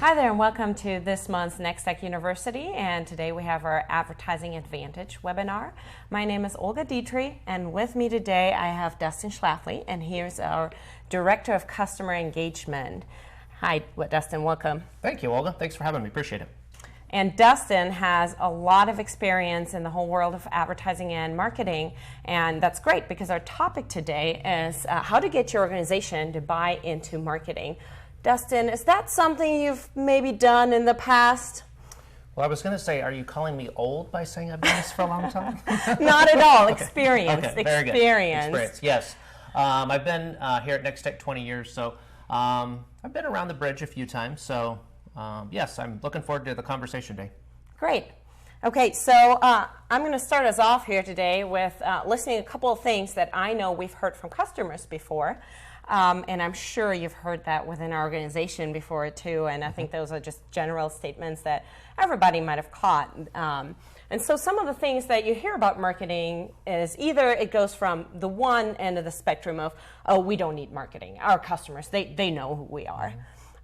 Hi there and welcome to this month's Nex-Tech University, and today we have our Advertising Advantage webinar. My name is Olga Detrixhe, and with me today I have Dustin Schlaefli, and here's our Director of Customer Engagement. Hi, Dustin, welcome. Thank you, Olga. Thanks for having me. Appreciate it. And Dustin has a lot of experience in the whole world of advertising and marketing, and that's great because our topic today is how to get your organization to buy into marketing. Dustin, is that something you've maybe done in the past? Well, I was going to say, are you calling me old by saying I've done this for a long time? Not at all. Okay. Experience. Okay. Very good. Experience, yes. I've been here at Nex-Tech 20 years, so I've been around the bridge a few times. So, yes, I'm looking forward to the conversation today. Great. Okay, so I'm going to start us off here today with listing a couple of things that I know we've heard from customers before. And I'm sure you've heard that within our organization before too, and I think those are just general statements that everybody might have caught. And so some of the things that you hear about marketing is either it goes from the one end of the spectrum of, oh, we don't need marketing. Our customers, they know who we are.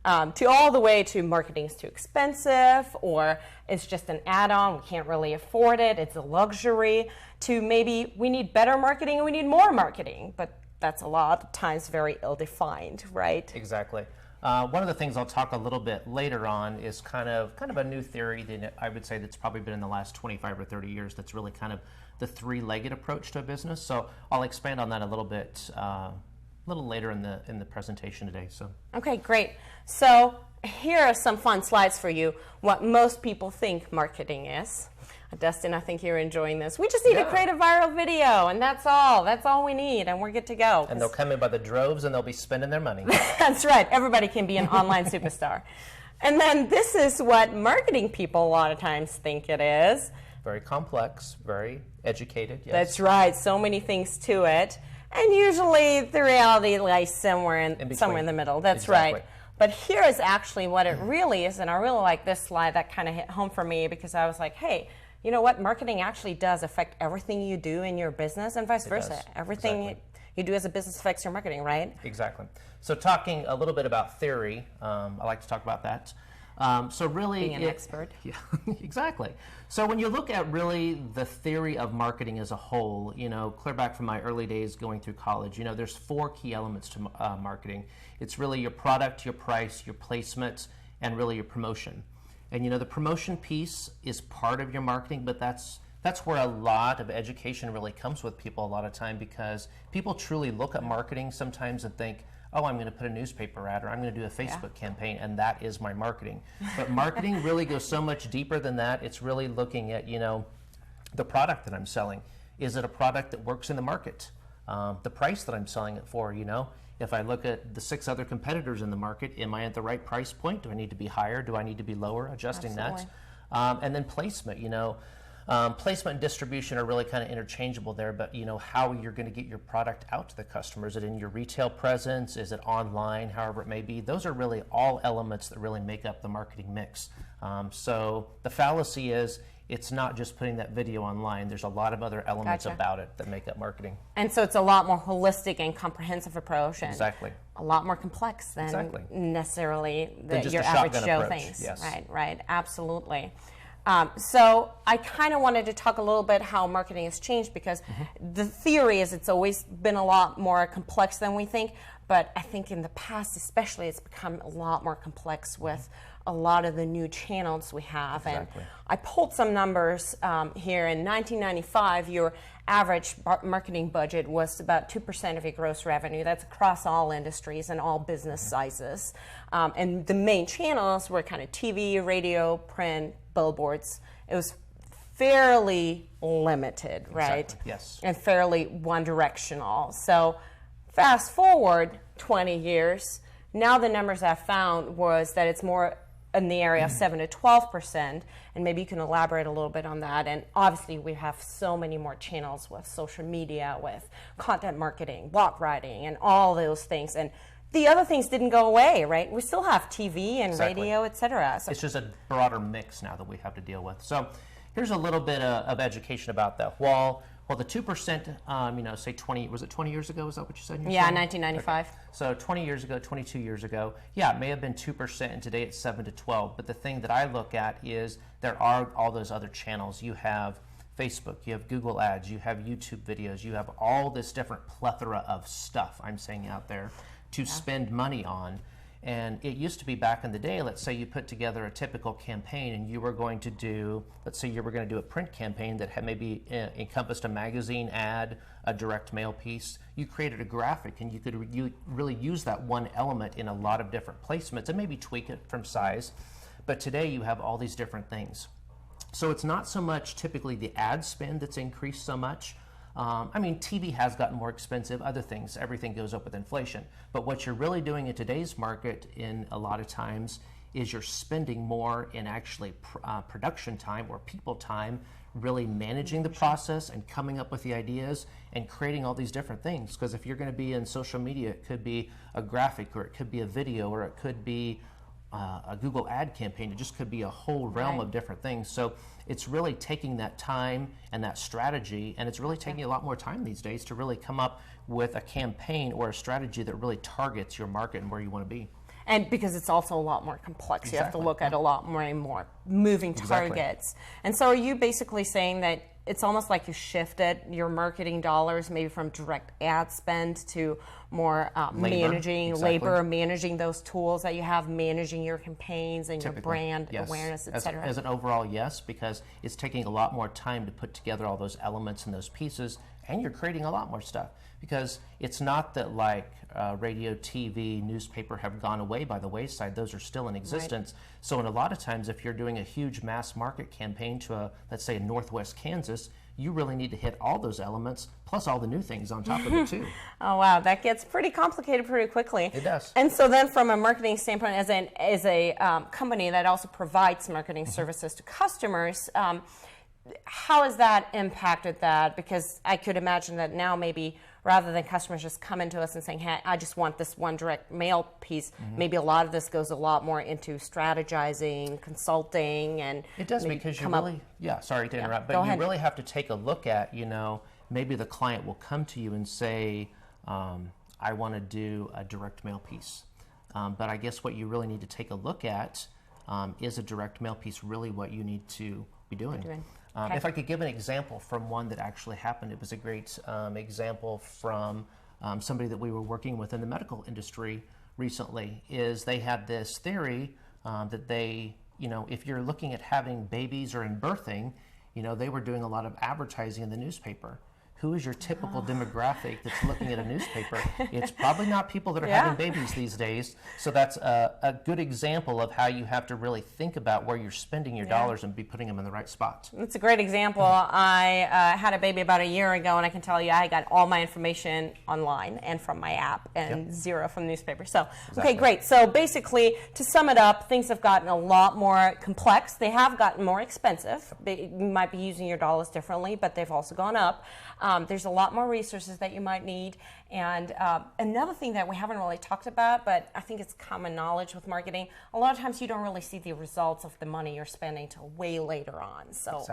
To all the way to marketing is too expensive, or it's just an add-on, we can't really afford it, it's a luxury, to maybe we need better marketing and we need more marketing, but that's a lot of times very ill-defined, right? Exactly. One of the things I'll talk a little bit later on is kind of a new theory that I would say that's probably been in the last 25 or 30 years. That's really kind of the three-legged approach to a business. So I'll expand on that a little bit, a little later in the presentation today. So okay, great. So here are some fun slides for you. What most people think marketing is. Dustin, I think you're enjoying this. We just need to create a viral video, and that's all. That's all we need, and we're good to go. And they'll come in by the droves, and they'll be spending their money. That's right. Everybody can be an online superstar. And then this is what marketing people a lot of times think it is. Very complex, very educated. Yes. That's right. So many things to it. And usually the reality lies somewhere in the middle. That's exactly right. But here is actually what it really is, and I really like this slide. That kind of hit home for me because I was like, hey, you know what? Marketing actually does affect everything you do in your business and vice versa. Everything you do as a business affects your marketing, right? Exactly. So talking a little bit about theory, I like to talk about that. So really, being an expert. Yeah, exactly. So when you look at really the theory of marketing as a whole, clear back from my early days going through college, there's four key elements to marketing. It's really your product, your price, your placement, and really your promotion. And the promotion piece is part of your marketing, but that's where a lot of education really comes with people a lot of time, because people truly look at marketing sometimes and think, oh, I'm going to put a newspaper ad, or I'm going to do a Facebook campaign, and that is my marketing. But marketing really goes so much deeper than that. It's really looking at, the product that I'm selling. Is it a product that works in the market? The price that I'm selling it for, If I look at the 6 other competitors in the market, am I at the right price point? Do I need to be higher? Do I need to be lower? Adjusting that. And then placement, placement and distribution are really kind of interchangeable there, but how you're going to get your product out to the customer. Is it in your retail presence? Is it online? However it may be. Those are really all elements that really make up the marketing mix. So the fallacy is it's not just putting that video online. There's a lot of other elements about it that make up marketing. And so it's a lot more holistic and comprehensive approach. And exactly. A lot more complex than necessarily your average Joe things. Yes. Right, absolutely. So I kind of wanted to talk a little bit how marketing has changed, because the theory is it's always been a lot more complex than we think, but I think in the past especially it's become a lot more complex with a lot of the new channels we have. Exactly. And I pulled some numbers here. In 1995, your average marketing budget was about 2% of your gross revenue. That's across all industries and all business sizes. And the main channels were kind of TV, radio, print, billboards. It was fairly limited, right? Exactly. Yes. And fairly one-directional. So fast forward 20 years, now the numbers I found was that it's more in the area of 7 to 12%, and maybe you can elaborate a little bit on that. And obviously we have so many more channels with social media, with content marketing, blog writing, and all those things. And the other things didn't go away, right? We still have TV and radio, etc. So it's just a broader mix now that we have to deal with. So here's a little bit of education about that. While Well, the 2%, say 20, was it 20 years ago? Is that what you said? Yeah, 1995. Okay. So 20 years ago, 22 years ago, yeah, it may have been 2%, and today it's 7 to 12. But the thing that I look at is there are all those other channels. You have Facebook, you have Google Ads, you have YouTube videos, you have all this different plethora of stuff, I'm saying, out there to spend money on. And it used to be back in the day, let's say you put together a typical campaign and you were going to do, let's say you were going to do a print campaign that had maybe encompassed a magazine ad, a direct mail piece. You created a graphic and you could really use that one element in a lot of different placements and maybe tweak it from size. But today you have all these different things. So it's not so much typically the ad spend that's increased so much. TV has gotten more expensive, other things, everything goes up with inflation. But what you're really doing in today's market in a lot of times is you're spending more in actually production time or people time, really managing the process and coming up with the ideas and creating all these different things. Because if you're going to be in social media, it could be a graphic or it could be a video or it could be a Google ad campaign. It just could be a whole realm of different things. So it's really taking that time and that strategy, and it's really taking a lot more time these days to really come up with a campaign or a strategy that really targets your market and where you want to be. And because it's also a lot more complex, you have to look at a lot more and more moving targets. And so are you basically saying that it's almost like you shifted your marketing dollars maybe from direct ad spend to more managing labor, managing those tools that you have, managing your campaigns and your brand awareness, et cetera? As an overall, yes, because it's taking a lot more time to put together all those elements and those pieces, and you're creating a lot more stuff. Because it's not that like radio, TV, newspaper have gone away by the wayside. Those are still in existence. So in a lot of times, if you're doing a huge mass market campaign to let's say Northwest Kansas, you really need to hit all those elements plus all the new things on top of it too. Oh wow, that gets pretty complicated pretty quickly. It does. And so then from a marketing standpoint, as a company that also provides marketing services to customers, how has that impacted that? Because I could imagine that now maybe rather than customers just coming to us and saying, hey, I just want this one direct mail piece, maybe a lot of this goes a lot more into strategizing, consulting, and it does, because you really, sorry to interrupt, but you really have to take a look at, maybe the client will come to you and say, I want to do a direct mail piece. But I guess what you really need to take a look at is a direct mail piece really what you need to be doing? If I could give an example from one that actually happened, it was a great example from somebody that we were working with in the medical industry recently, is they had this theory that they, if you're looking at having babies or in birthing, they were doing a lot of advertising in the newspaper. Who is your typical demographic that's looking at a newspaper? It's probably not people that are having babies these days. So that's a good example of how you have to really think about where you're spending your dollars and be putting them in the right spot. That's a great example. I had a baby about a year ago, and I can tell you I got all my information online and from my app and zero from the newspaper. So, okay, great. So basically, to sum it up, things have gotten a lot more complex. They have gotten more expensive. You might be using your dollars differently, but they've also gone up. There's a lot more resources that you might need. And another thing that we haven't really talked about, but I think it's common knowledge with marketing, a lot of times you don't really see the results of the money you're spending till way later on. So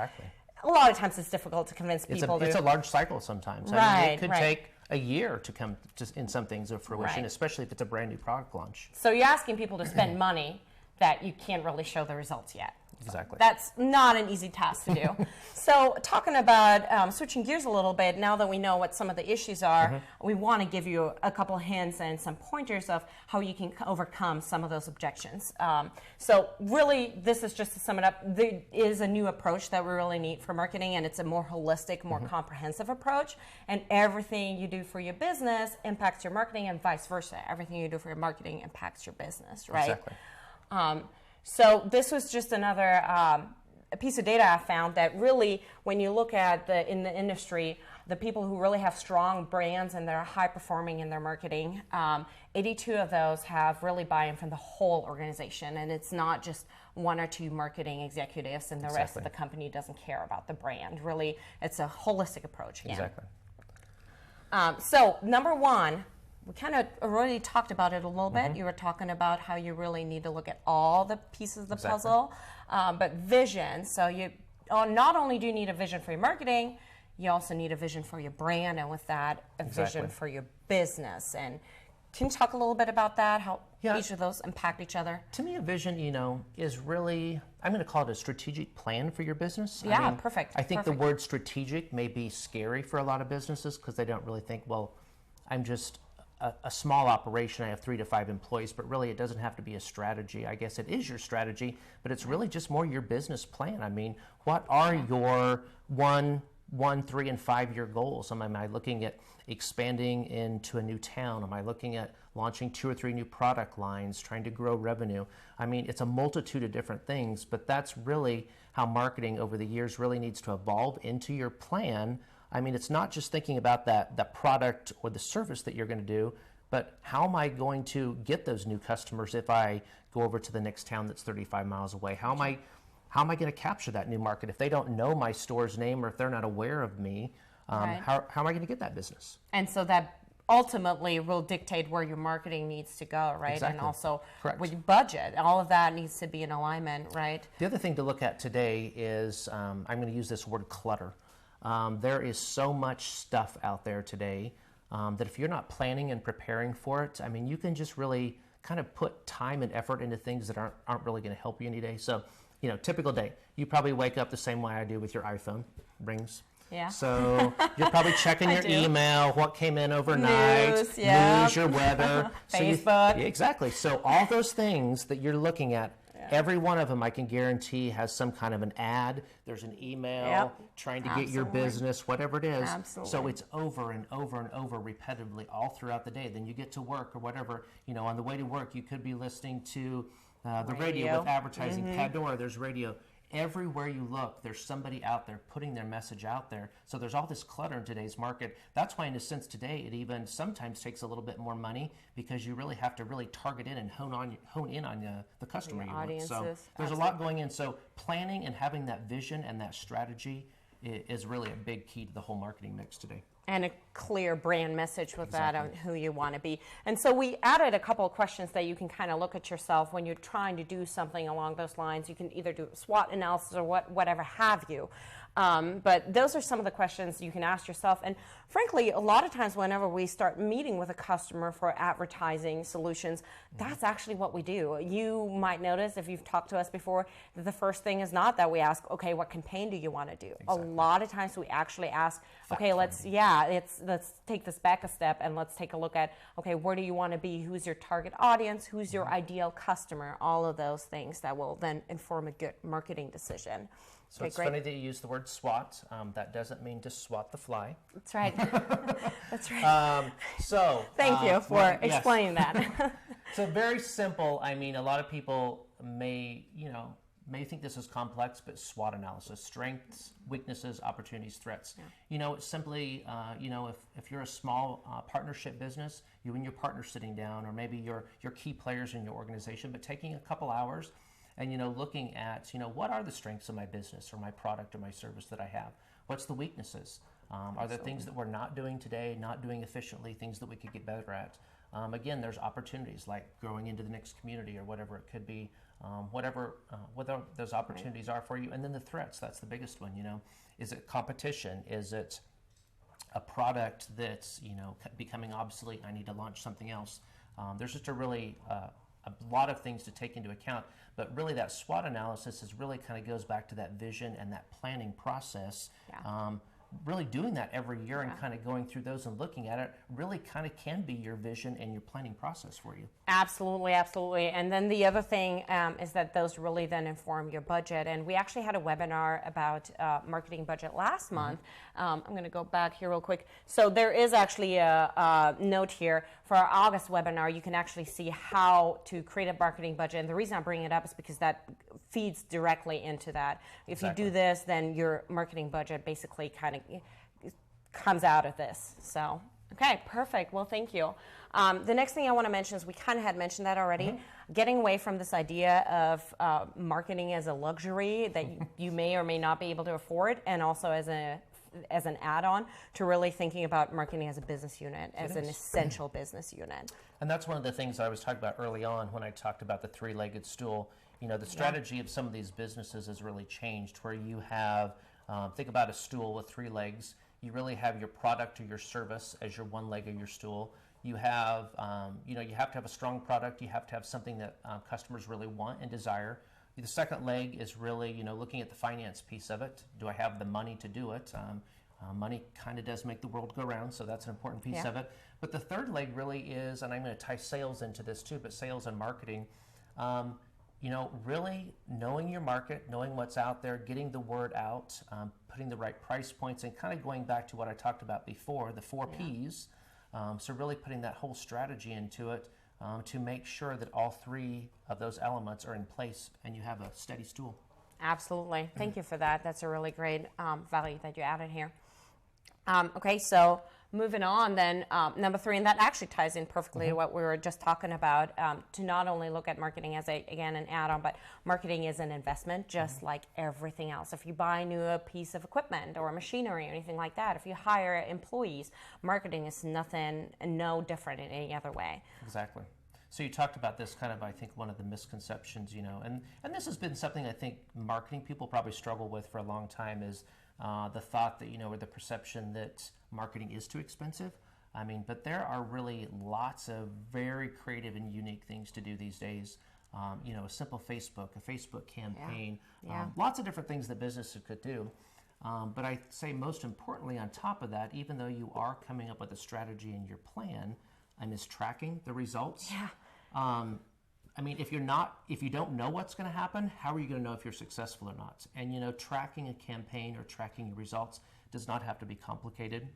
a lot of times it's difficult to convince people. It's a large cycle sometimes. I mean, it could take a year to come in some things of fruition, especially if it's a brand new product launch. So you're asking people to spend money that you can't really show the results yet. Exactly. That's not an easy task to do. So talking about switching gears a little bit, now that we know what some of the issues are, we want to give you a couple hints and some pointers of how you can overcome some of those objections. So really, this is just to sum it up, there is a new approach that we really need for marketing, and it's a more holistic, more comprehensive approach. And everything you do for your business impacts your marketing, and vice versa. Everything you do for your marketing impacts your business, right? Exactly. So this was just another a piece of data I found that really, when you look at in the industry, the people who really have strong brands and they're high performing in their marketing, 82 of those have really buy-in from the whole organization, and it's not just one or two marketing executives and the rest of the company doesn't care about the brand. Really, it's a holistic approach again. So number one, we kind of already talked about it a little bit. You were talking about how you really need to look at all the pieces of the puzzle, but vision. So you not only do you need a vision for your marketing, you also need a vision for your brand, and with that, a vision for your business. And can you talk a little bit about that, how each of those impact each other? To me, a vision, is really, I'm going to call it a strategic plan for your business. Yeah, perfect. I think the word strategic may be scary for a lot of businesses because they don't really think, well, I'm just a small operation. I have 3 to 5 employees, but really it doesn't have to be a strategy. I guess it is your strategy, but it's really just more your business plan. I mean, what are your 1, 3, and 5 year goals? Am I looking at expanding into a new town? Am I looking at launching 2 or 3 new product lines, trying to grow revenue? I mean, it's a multitude of different things, but that's really how marketing over the years really needs to evolve into your plan. I mean, it's not just thinking about that product or the service that you're going to do, but how am I going to get those new customers if I go over to the next town that's 35 miles away? How am I going to capture that new market if they don't know my store's name or if they're not aware of me? How am I going to get that business? And so that ultimately will dictate where your marketing needs to go, right? Exactly. And also Correct. with your budget, all of that needs to be in alignment, right? The other thing to look at today is, I'm going to use this word clutter. There is so much stuff out there today that if you're not planning and preparing for it, I mean, you can just really kind of put time and effort into things that aren't really going to help you any day. So, typical day, you probably wake up the same way I do with your iPhone, rings. Yeah. So you're probably checking your email, what came in overnight, news, your weather. Facebook. Exactly. So all those things that you're looking at, every one of them I can guarantee has some kind of an ad. There's an email trying to get your business, whatever it is. Absolutely. So it's over and over and over repetitively all throughout the day. Then you get to work or whatever. On the way to work, you could be listening to the radio with advertising. Pandora, there's radio. Everywhere you look, there's somebody out there putting their message out there. So there's all this clutter in today's market. That's why, in a sense, today it even sometimes takes a little bit more money because you really have to really target in and hone in on the customer you want. So there's a lot going in. So planning and having that vision and that strategy is really a big key to the whole marketing mix today. And a clear brand message with that on who you want to be. And so we added a couple of questions that you can kind of look at yourself when you're trying to do something along those lines. You can either do a SWOT analysis or whatever have you. But those are some of the questions you can ask yourself. And frankly, a lot of times whenever we start meeting with a customer for advertising solutions, that's actually what we do. You might notice if you've talked to us before that the first thing is not that we ask, okay, what campaign do you want to do? A lot of times we actually ask, okay, let's take this back a step and let's take a look at, okay, where do you want to be? Who's your target audience? Who's your ideal customer? All of those things that will then inform a good marketing decision. So it's funny that you use the word SWOT. That doesn't mean to swat the fly. That's right. That's right. Thank you for explaining that. So very simple. I mean, a lot of people may think this is complex, but SWOT analysis: strengths, weaknesses, opportunities, threats. It's simply, if you're a small partnership business, you and your partner sitting down, or maybe your key players in your organization, but taking a couple hours and looking at what are the strengths of my business or my product or my service that I have. What's the weaknesses? Are there things that we're not doing today, not doing efficiently, things that we could get better at? Again, there's opportunities like growing into the next community or whatever it could be, whatever those opportunities are for you. And then the threats, that's the biggest one. Is it competition? Is it a product that's becoming obsolete and I need to launch something else? There's just a lot of things to take into account, but really that SWOT analysis really kind of goes back to that vision and that planning process. Really doing that every year and kind of going through those and looking at it really kind of can be your vision and your planning process for you. Absolutely, absolutely. And then the other thing is that those really then inform your budget. And we actually had a webinar about marketing budget last month. I'm going to go back here real quick. So there is actually a note here for our August webinar. You can actually see how to create a marketing budget. And the reason I'm bringing it up is because that feeds directly into that. If you do this, then your marketing budget basically kind of comes out of this. So, okay, perfect. Well, thank you. The next thing I want to mention is we kind of had mentioned that already. Getting away from this idea of marketing as a luxury that you may or may not be able to afford, and also as an add-on to really thinking about marketing as a business unit, as an essential business unit. And that's one of the things I was talking about early on when I talked about the three-legged stool. The strategy of some of these businesses has really changed, where you have, think about a stool with 3 legs. You really have your product or your service as your one leg of your stool. You have, you have to have a strong product. You have to have something that customers really want and desire. The second leg is really, looking at the finance piece of it. Do I have the money to do it? Money kind of does make the world go round, so that's an important piece of it. But the third leg really is, and I'm going to tie sales into this too, but sales and marketing, really knowing your market, knowing what's out there, getting the word out, putting the right price points, and kind of going back to what I talked about before, the 4 Ps. So really putting that whole strategy into it to make sure that all 3 of those elements are in place and you have a steady stool. Absolutely. Thank you for that. That's a really great value that you added here. Okay, so moving on then, number 3, and that actually ties in perfectly to what we were just talking about, to not only look at marketing as, again, an add-on, but marketing is an investment just like everything else. If you buy a piece of equipment or machinery or anything like that, if you hire employees, marketing is no different in any other way. Exactly. So you talked about this kind of, I think, one of the misconceptions, and this has been something I think marketing people probably struggle with for a long time is the thought that, or the perception that marketing is too expensive. But there are really lots of very creative and unique things to do these days. A simple a Facebook campaign, lots of different things that businesses could do. But I say most importantly on top of that, even though you are coming up with a strategy in your plan, is tracking the results. Yeah. If you don't know what's going to happen, how are you going to know if you're successful or not? And tracking a campaign or tracking your results does not have to be complicated.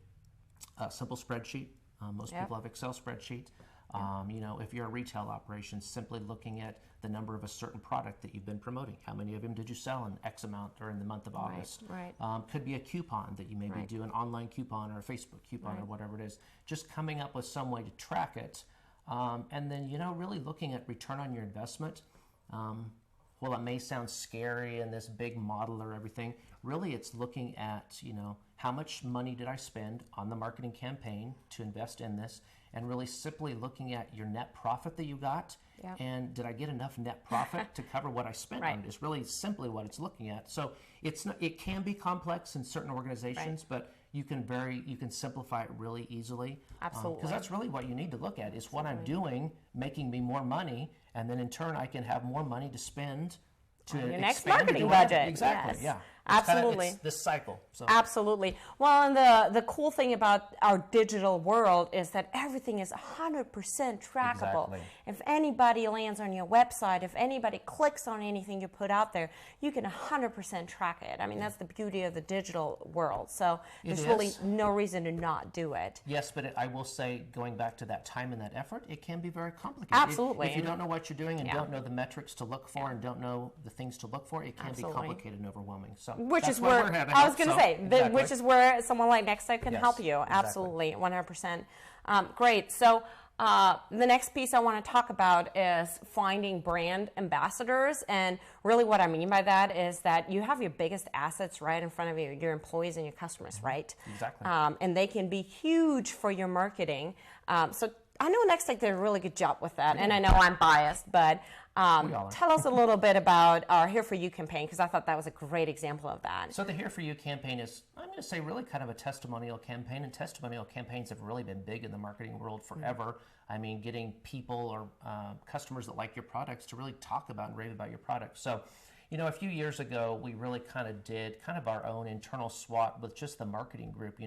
A simple spreadsheet. Most people have Excel spreadsheet. If you're a retail operation, simply looking at the number of a certain product that you've been promoting. How many of them did you sell in X amount during the month of August? Right. Could be a coupon that you maybe do, an online coupon or a Facebook coupon or whatever it is. Just coming up with some way to track it. And then, really looking at return on your investment. Well, it may sound scary and this big model or everything. Really, it's looking at, how much money did I spend on the marketing campaign to invest in this, and really simply looking at your net profit that you got, and did I get enough net profit to cover what I spent on it? Is really simply what it's looking at. So it can be complex in certain organizations, but you can simplify it really easily. Absolutely. Because that's really what you need to look at is what I'm doing making me more money, and then in turn I can have more money to spend to your next expand marketing budget. Exactly. Yes. Yeah. Absolutely. It's this cycle. So. Absolutely. Well, and the cool thing about our digital world is that everything is 100% trackable. Exactly. If anybody lands on your website, if anybody clicks on anything you put out there, you can 100% track it. That's the beauty of the digital world. So there's really no reason to not do it. Yes, but I will say, going back to that time and that effort, it can be very complicated. Absolutely. If you don't know what you're doing and don't know the metrics to look for and don't know the things to look for, it can be complicated and overwhelming. So which is where I was going to say, which is where someone like Nex-Tech can help you. Absolutely, 100%. Great. So the next piece I want to talk about is finding brand ambassadors. And really what I mean by that is that you have your biggest assets right in front of you, your employees and your customers, right? Exactly. And they can be huge for your marketing. So I know Nex-Tech did a really good job with that. And I know I'm biased, but tell us a little bit about our Here For You campaign, because I thought that was a great example of that. So the Here For You campaign is, I'm going to say, really kind of a testimonial campaign, and testimonial campaigns have really been big in the marketing world forever. Getting people or customers that like your products to really talk about and rave about your products. So, a few years ago, we really kind of did our own internal SWOT with just the marketing group,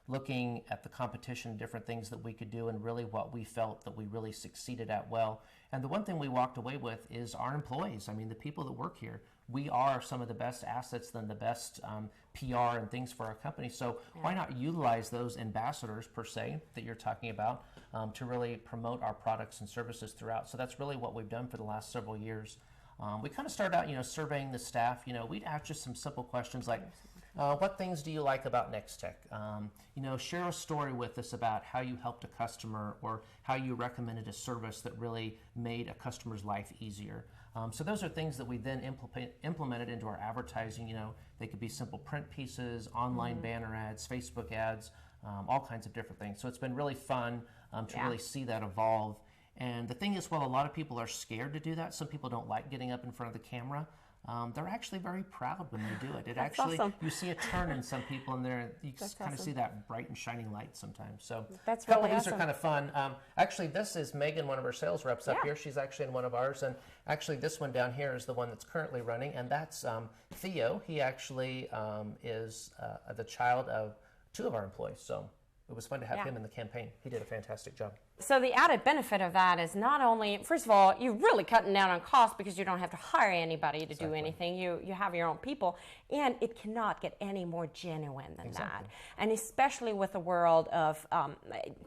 looking at the competition, different things that we could do, and really what we felt that we really succeeded at well. And the one thing we walked away with is our employees. The people that work here, we are some of the best assets and the best PR and things for our company. So why not utilize those ambassadors, per se, that you're talking about to really promote our products and services throughout? So that's really what we've done for the last several years. We kind of started out, surveying the staff. We'd ask just some simple questions like, what things do you like about Nex-Tech? Share a story with us about how you helped a customer or how you recommended a service that really made a customer's life easier. So those are things that we then implemented into our advertising. They could be simple print pieces, online banner ads, Facebook ads, all kinds of different things. So it's been really fun to really see that evolve. And the thing is, while a lot of people are scared to do that, some people don't like getting up in front of the camera. they're actually very proud when they do it. It That's actually, awesome. you see a turn in some people, and you That's kind of awesome. see that bright and shining light sometimes. So That's a couple really of these are awesome. kind of fun. Actually, this is Megan, one of our sales reps up Yeah. here. She's actually in one of ours, and actually this one down here is the one that's currently running, and that's Theo. He actually is the child of 2 of our employees. So it was fun to have Yeah. him in the campaign. He did a fantastic job. So the added benefit of that is not only, first of all, you're really cutting down on cost because you don't have to hire anybody to do anything. You have your own people, and it cannot get any more genuine than that. And especially with the world of,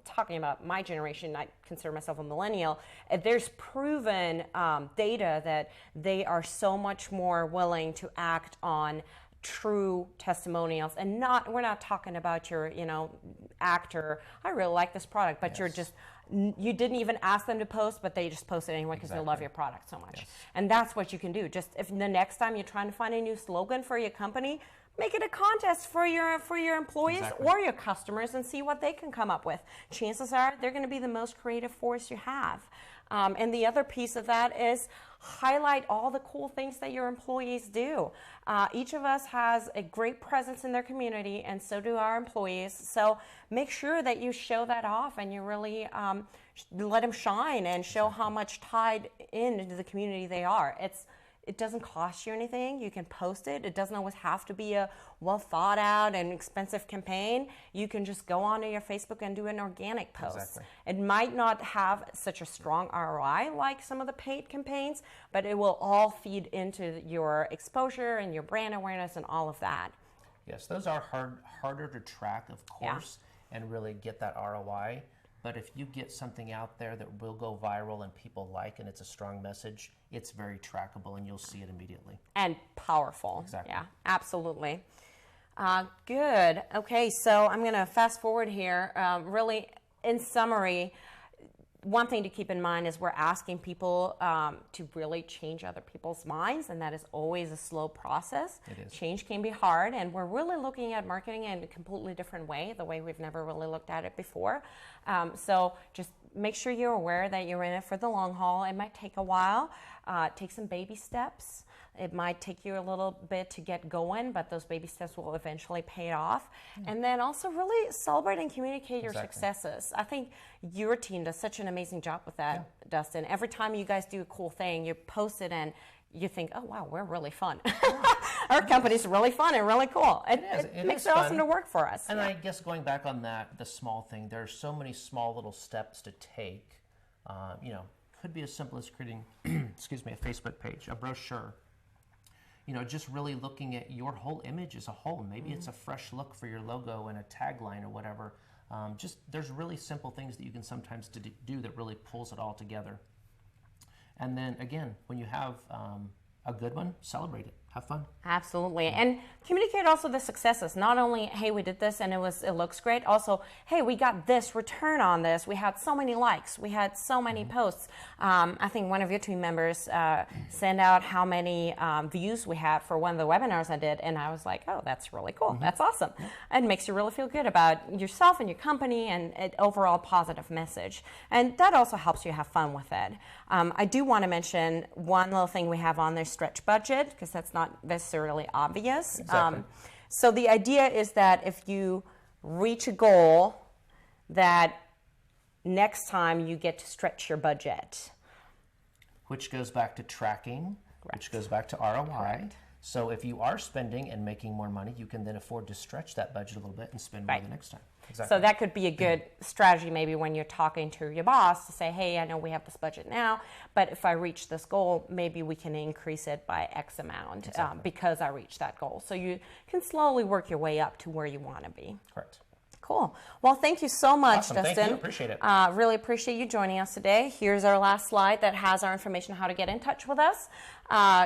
talking about my generation, I consider myself a millennial, there's proven data that they are so much more willing to act on true testimonials, and we're not talking about your actor, I really like this product, but you didn't even ask them to post, but they just posted anyway because they love your product so much. And that's what you can do. Just if the next time you're trying to find a new slogan for your company, make it a contest for your employees or your customers and see what they can come up with. Chances are they're going to be the most creative force you have. And the other piece of that is highlight all the cool things that your employees do. Each of us has a great presence in their community, and so do our employees. So make sure that you show that off and you really let them shine and show how much tied into the community they are. It doesn't cost you anything. You can post it. It doesn't always have to be a well thought out and expensive campaign. You can just go onto your Facebook and do an organic post. It might not have such a strong ROI like some of the paid campaigns, but it will all feed into your exposure and your brand awareness and all of that. Yes, those are harder to track, of course, and really get that ROI. But if you get something out there that will go viral and people like, and it's a strong message, it's very trackable and you'll see it immediately. And powerful. Exactly. Yeah, absolutely. Good. Okay, so I'm going to fast forward here. Really, in summary, one thing to keep in mind is we're asking people to really change other people's minds, and that is always a slow process. It is. Change can be hard, and we're really looking at marketing in a completely different way, the way we've never really looked at it before. So just make sure you're aware that you're in it for the long haul. It might take a while. Take some baby steps. It might take you a little bit to get going, but those baby steps will eventually pay off. And then also really celebrate and communicate your successes. I think your team does such an amazing job with that, Dustin. Every time you guys do a cool thing, you post it and you think, oh, wow, we're really fun. Our company's really fun and really cool. It makes it awesome to work for us. And I guess going back on that, the small thing, there's so many small little steps to take. Could be as simple as creating, excuse me, a Facebook page, a brochure. Just really looking at your whole image as a whole. Maybe it's a fresh look for your logo and a tagline or whatever. There's really simple things that you can sometimes do that really pulls it all together. And then again, when you have a good one, celebrate it. Have fun. Absolutely. And communicate also the successes. Not only, hey, we did this and it looks great. Also, hey, we got this return on this. We had so many likes. We had so many posts. I think one of your team members sent out how many views we had for one of the webinars I did. And I was like, oh, that's really cool. That's awesome. It makes you really feel good about yourself and your company and an overall positive message. And that also helps you have fun with it. I do want to mention one little thing we have on there, stretch budget, because that's not necessarily obvious. Exactly. So the idea is that if you reach a goal, that next time you get to stretch your budget. Which goes back to tracking, which goes back to ROI. Correct. So if you are spending and making more money, you can then afford to stretch that budget a little bit and spend more the next time. Exactly. So that could be a good strategy maybe when you're talking to your boss to say, hey, I know we have this budget now, but if I reach this goal, maybe we can increase it by X amount because I reached that goal. So you can slowly work your way up to where you want to be. Correct. Cool. Well, thank you so much, Awesome. Dustin. Thank you. Appreciate it. Really appreciate you joining us today. Here's our last slide that has our information on how to get in touch with us.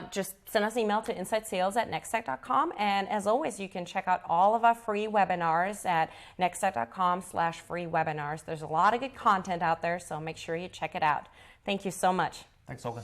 Just send us an email to insidesales@nextech.com. And as always, you can check out all of our free webinars at nextech.com/free webinars. There's a lot of good content out there, so make sure you check it out. Thank you so much. Thanks, Olga.